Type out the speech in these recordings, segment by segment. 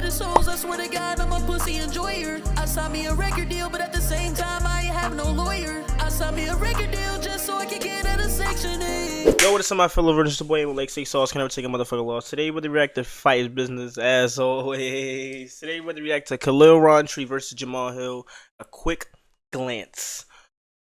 the souls, I swear to God, I'm a pussy enjoyer. I signed me a record deal, but at the same time, I ain't have no lawyer. I signed me a record deal just so I can get out of Section 8. Yo, what is some of my fellow versus the boy with like 6 sauce? Can never take a motherfucking loss. Today, we're to react to Fight Business, as always. Today, we're to react to Khalil Rountree versus Jamahal. A quick glance.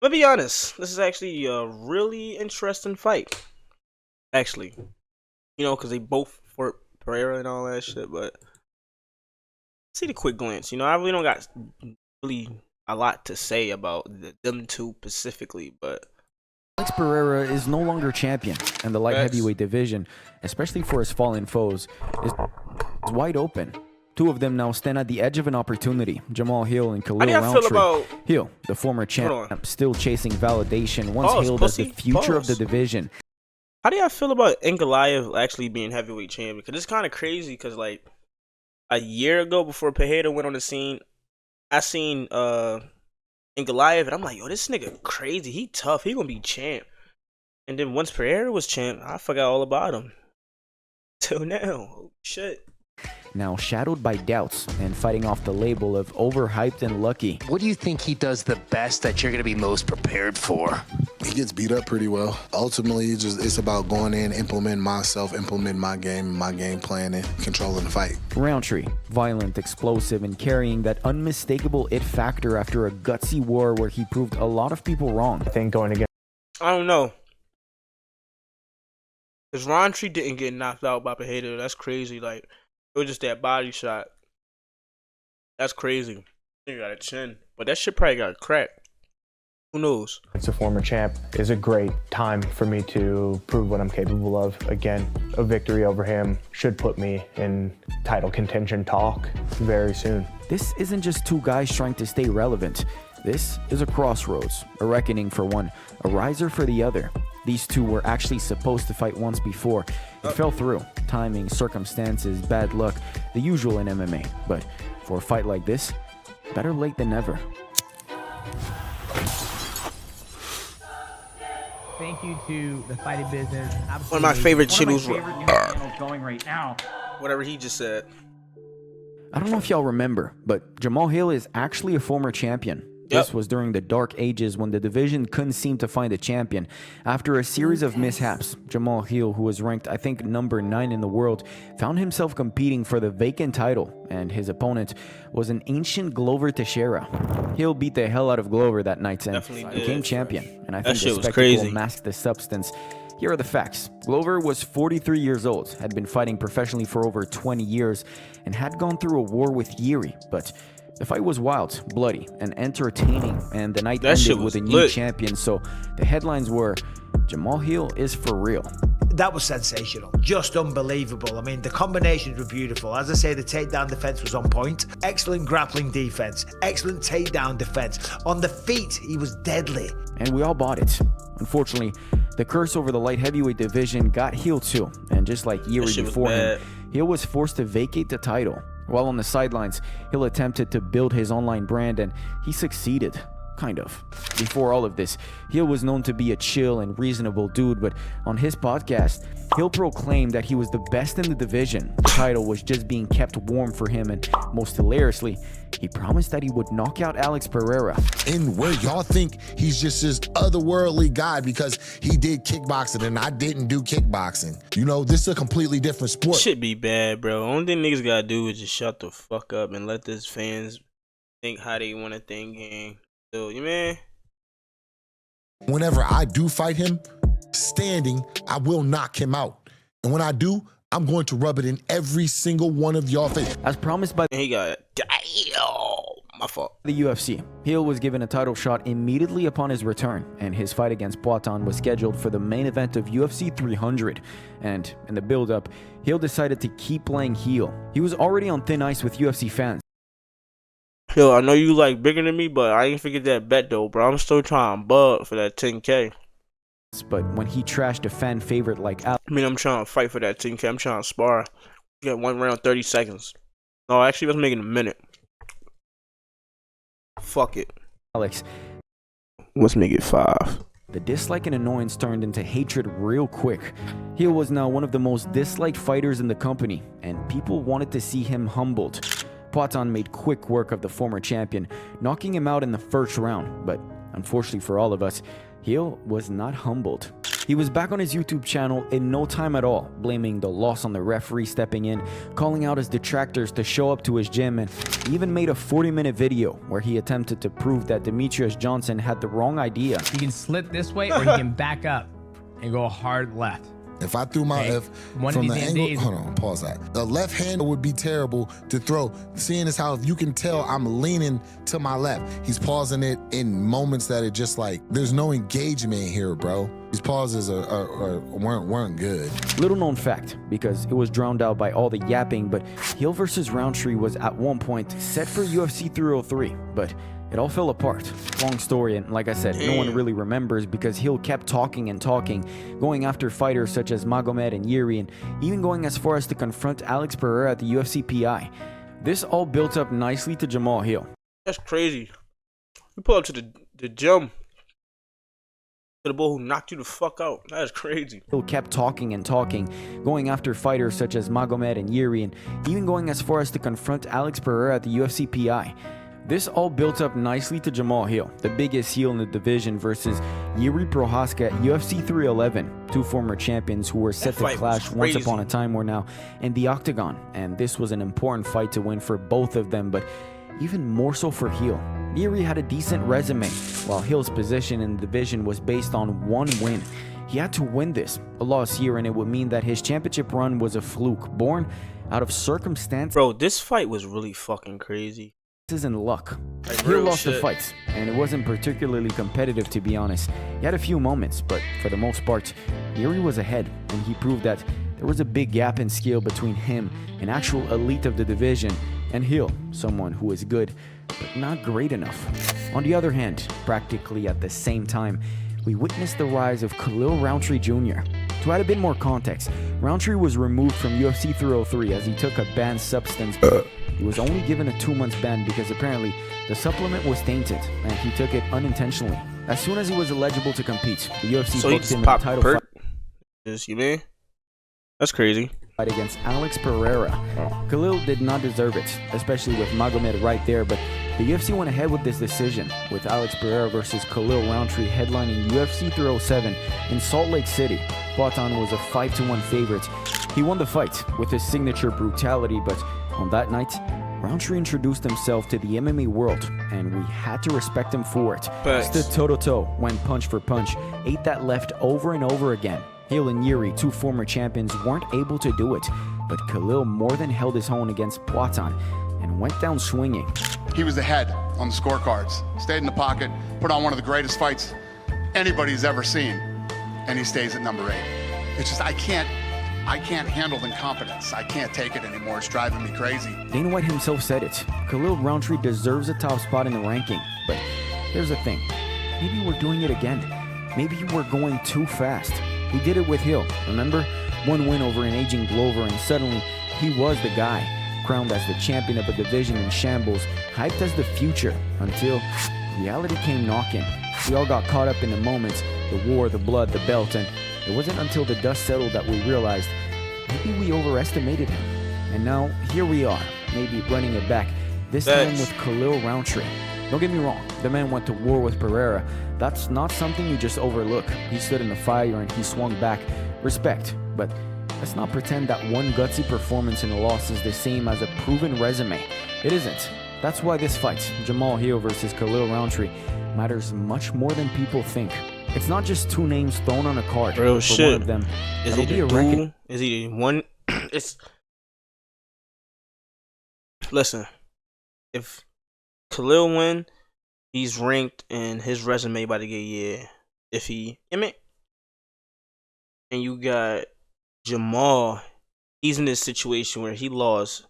Let me be honest, this is actually a really interesting fight. Actually, you know, because they both fought Pereira and all that shit, but see the quick glance. You know, I really don't got really a lot to say about them two specifically, but Alex Pereira is no longer champion, and the light heavyweight division, especially for his fallen foes, is wide open. Two of them now stand at the edge of an opportunity. Jamahal and Khalil Rountree. Hill, the former champ, still chasing validation, once hailed as the future of the division. How do y'all feel about Goliath actually being heavyweight champion? Because it's kind of crazy, because like a year ago before Pereira went on the scene, I seen Goliath, and I'm like, yo, this nigga crazy. He tough. He gonna be champ. And then once Pereira was champ, I forgot all about him. Till now. Oh, shit. Now shadowed by doubts and fighting off the label of overhyped and lucky. What do you think he does the best that you're going to be most prepared for? He gets beat up pretty well. Ultimately, it's about going in, implementing myself, implementing my game plan, and controlling the fight. Rountree, violent, explosive, and carrying that unmistakable it factor after a gutsy war where he proved a lot of people wrong. I think going against... I don't know. Because Rountree didn't get knocked out by Pereira. That's crazy. Like, it was just that body shot. That's crazy. He got a chin. But that shit probably got cracked. Who knows? It's a former champ. Is a great time for me to prove what I'm capable of. Again, a victory over him should put me in title contention talk very soon. This isn't just two guys trying to stay relevant. This is a crossroads, a reckoning for one, a riser for the other. These two were actually supposed to fight once before. It fell through. Timing, circumstances, bad luck, the usual in MMA. But for a fight like this, better late than never. Thank you to the Fighting Business. Absolutely. One of my favorite channels going right now. Whatever he just said. I don't know if y'all remember, but Jamahal is actually a former champion. This was during the dark ages when the division couldn't seem to find a champion. After a series of mishaps, Jamahal, who was ranked, I think, number 9 in the world, found himself competing for the vacant title, and his opponent was an ancient Glover Teixeira. Hill beat the hell out of Glover that night and became champion, and I think the spectacle masked the substance. Here are the facts. Glover was 43 years old, had been fighting professionally for over 20 years, and had gone through a war with Yuri, but the fight was wild, bloody, and entertaining, and the night ended with a new champion, so the headlines were, Jamahal is for real. That was sensational, just unbelievable. I mean, the combinations were beautiful. As I say, the takedown defense was on point. Excellent grappling defense, excellent takedown defense. On the feet, he was deadly. And we all bought it. Unfortunately, the curse over the light heavyweight division got Hill too, and just like Yuri before him, Hill was forced to vacate the title. While on the sidelines, Hill attempted to build his online brand, and he succeeded. Kind of. Before all of this, Hill was known to be a chill and reasonable dude, but on his podcast, Hill proclaimed that he was the best in the division. The title was just being kept warm for him, and most hilariously, he promised that he would knock out Alex Pereira. And where y'all think he's just this otherworldly guy because he did kickboxing and I didn't do kickboxing. You know, this is a completely different sport. Shit be bad, bro. Only thing niggas gotta do is just shut the fuck up and let these fans think how they want to think, gang. So, you man. Whenever I do fight him, standing, I will knock him out. And when I do, I'm going to rub it in every single one of y'all faces. As promised by he got my fault. The UFC, Hill was given a title shot immediately upon his return, and his fight against Poatan was scheduled for the main event of UFC 300. And in the build-up, Hill decided to keep playing heel. He was already on thin ice with UFC fans. Hill, I know you like bigger than me, but I ain't forget that bet though, bro. I'm still trying to bug for that 10K. But when he trashed a fan favorite like Alex, I mean, I'm trying to fight for that 10K. I'm trying to spar. You got 1 round, 30 seconds. No, actually, let's make it a minute. Fuck it. Alex, let's make it 5. The dislike and annoyance turned into hatred real quick. Hill was now one of the most disliked fighters in the company, and people wanted to see him humbled. Poatan made quick work of the former champion, knocking him out in the first round, but unfortunately for all of us, Hill was not humbled. He was back on his YouTube channel in no time at all, blaming the loss on the referee stepping in, calling out his detractors to show up to his gym, and he even made a 40-minute video where he attempted to prove that Demetrius Johnson had the wrong idea. He can slip this way or he can back up and go hard left. If I threw my left from the angle, hold on, pause that. The left hand would be terrible to throw. Seeing as how, if you can tell, I'm leaning to my left. He's pausing it in moments that it just like, there's no engagement here, bro. These pauses weren't good. Little known fact, because it was drowned out by all the yapping, but Hill versus Rountree was at one point set for UFC 303, but it all fell apart. Long story, and like I said, no one really remembers because Hill kept talking and talking, going after fighters such as Magomed and Yuri, and even going as far as to confront Alex Pereira at the UFC PI. This all built up nicely to Jamahal Hill. That's crazy. You pull up to the gym. The boy who knocked you the fuck out. That is crazy. Hill kept talking and talking, going after fighters such as Magomed and Yuri, and even going as far as to confront Alex Pereira at the UFC PI. This all built up nicely to Jamahal Hill, the biggest heel in the division, versus Yuri Prochazka at UFC 311, two former champions who were set to clash once upon a time were now in the octagon, and this was an important fight to win for both of them, but even more so for Hill. Yuri had a decent resume, while Hill's position in the division was based on one win. He had to win this. A loss here, and it would mean that his championship run was a fluke, born out of circumstance. Bro, this fight was really fucking crazy. And luck. Like, Hill lost the fight, and it wasn't particularly competitive, to be honest. He had a few moments, but for the most part, Yuri was ahead, and he proved that there was a big gap in skill between him, an actual elite of the division, and Hill, someone who is good, but not great enough. On the other hand, practically at the same time, we witnessed the rise of Khalil Rountree Jr. To add a bit more context, Rountree was removed from UFC 303 as he took a banned substance. He was only given a 2-month ban because apparently the supplement was tainted and he took it unintentionally. As soon as he was eligible to compete, the UFC booked him in a title fight. You mean? That's crazy. Fight against Alex Pereira. Khalil did not deserve it, especially with Magomed right there, but the UFC went ahead with this decision, with Alex Pereira versus Khalil Rountree headlining UFC 307 in Salt Lake City. Poatan was a 5-1 favorite. He won the fight with his signature brutality, but on that night, Rountree introduced himself to the MMA world, and we had to respect him for it. Stood toe-to-toe, went punch for punch, ate that left over and over again. Hill and Yuri, two former champions, weren't able to do it, but Khalil more than held his own against Poatan and went down swinging. He was ahead on the scorecards, stayed in the pocket, put on one of the greatest fights anybody's ever seen, and he stays at number 8. It's just, I can't handle the incompetence. I can't take it anymore. It's driving me crazy. Dana White himself said it. Khalil Rountree deserves a top spot in the ranking, but here's the thing. Maybe we're doing it again. Maybe we're going too fast. We did it with Hill, remember? One win over an aging Glover, and suddenly he was the guy, crowned as the champion of a division in shambles, hyped as the future, until reality came knocking. We all got caught up in the moments, the war, the blood, the belt, and it wasn't until the dust settled that we realized maybe we overestimated him. And now, here we are, maybe running it back, this time with Khalil Rountree. Don't get me wrong, the man went to war with Pereira. That's not something you just overlook. He stood in the fire and he swung back. Respect, but let's not pretend that one gutsy performance in a loss is the same as a proven resume. It isn't. That's why this fight, Jamahal Hill versus Khalil Rountree, matters much more than people think. It's not just two names thrown on a card. Real for shit. One of them. Is it a duel? Is it one? It's. Listen, if Khalil win, he's ranked and his resume about to get If he, and you got Jamahal, he's in this situation where he lost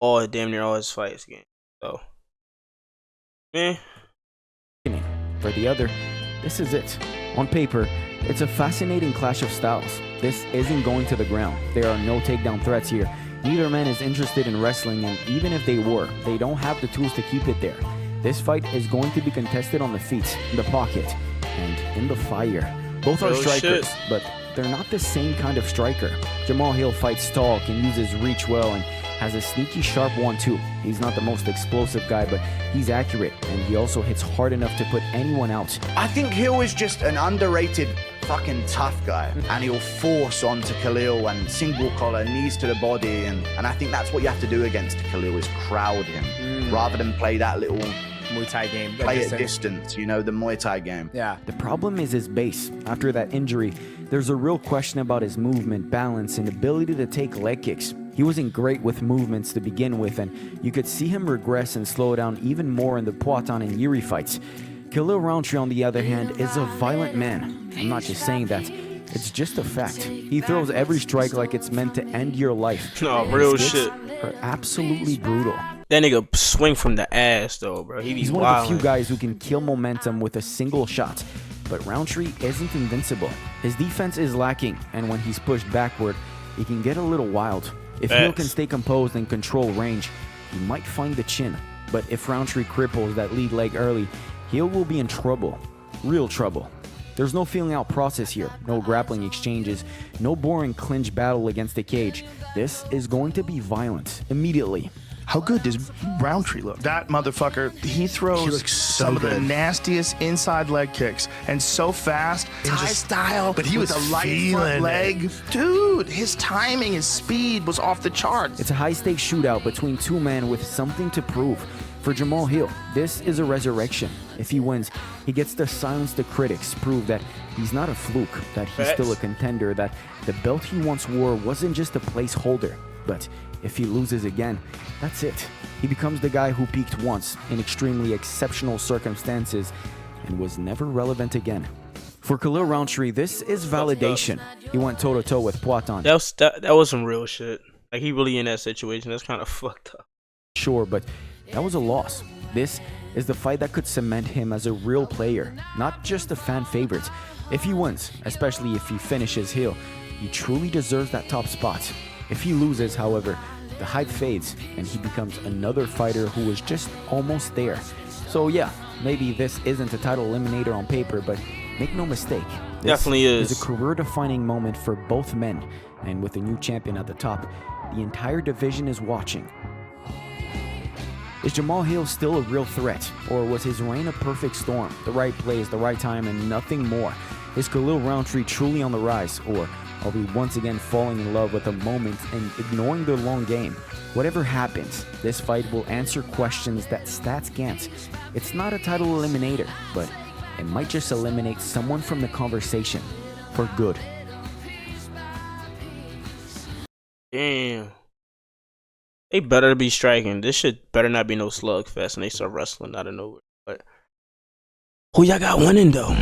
damn near all his fights again. So, For the other, this is it. On paper, it's a fascinating clash of styles. This isn't going to the ground. There are no takedown threats here. Neither man is interested in wrestling, and even if they were, they don't have the tools to keep it there. This fight is going to be contested on the feet, the pocket, and in the fire. Both are Oh, strikers, shit. but they're not the same kind of striker. Jamahal Hill fights tall, can use his reach well, and has a sneaky sharp 1-2. He's not the most explosive guy, but he's accurate, and he also hits hard enough to put anyone out. I think Hill is just an underrated fucking tough guy, and he'll force onto Khalil and single collar, knees to the body, and I think that's what you have to do against Khalil is crowd him rather than play that little Muay Thai game. play at distance, you know, the Muay Thai game. Yeah. The problem is his base. After that injury, there's a real question about his movement, balance, and ability to take leg kicks. He wasn't great with movements to begin with, and you could see him regress and slow down even more in the Poatan and Yuri fights. Khalil Rountree, on the other hand, is a violent man. I'm not just saying that. It's just a fact. He throws every strike like it's meant to end your life. No, And real his kicks shit. are absolutely brutal. That nigga swing from the ass though, bro. He be He's one of the few wildin'. guys who can kill momentum with a single shot. But Rountree isn't invincible. His defense is lacking, and when he's pushed backward, he can get a little wild. If Hill can Facts. stay composed and control range, he might find the chin. But if Rountree cripples that lead leg early, Hill will be in trouble. Real trouble. There's no feeling out process here, no grappling exchanges, no boring clinch battle against the cage. This is going to be violent, immediately. How good does Rountree look? That motherfucker, he throws looks so some of the good. nastiest inside leg kicks and so fast. Thai style, but he with was a light feeling front it. leg. Dude, his timing, his speed was off the charts. It's a high-stakes shootout between two men with something to prove. For Jamahal Hill, this is a resurrection. If he wins, he gets to silence the critics, prove that he's not a fluke, that he's still a contender, that the belt he once wore wasn't just a placeholder. But if he loses again, that's it. He becomes the guy who peaked once in extremely exceptional circumstances and was never relevant again. For Khalil Rountree, this is validation. He went toe-to-toe with Poatan. That was some real shit. Like he really in that situation. That's kind of fucked up. Sure, but that was a loss. This is the fight that could cement him as a real player, not just a fan favorite. If he wins, especially if he finishes Hill, he truly deserves that top spot. If he loses, however, the hype fades and he becomes another fighter who was just almost there. So yeah, maybe this isn't a title eliminator on paper, but make no mistake, this Definitely is. a career-defining moment for both men. And with a new champion at the top, the entire division is watching. Is Jamahal Hill still a real threat, or was his reign a perfect storm, the right place, the right time, and nothing more? Is Khalil Rountree truly on the rise, or are we once again falling in love with the moment and ignoring the long game? Whatever happens, this fight will answer questions that stats can't. It's not a title eliminator, but it might just eliminate someone from the conversation for good. Damn. They better be striking. This shit better not be no slugfest and they start wrestling out of nowhere. But who y'all got winning though?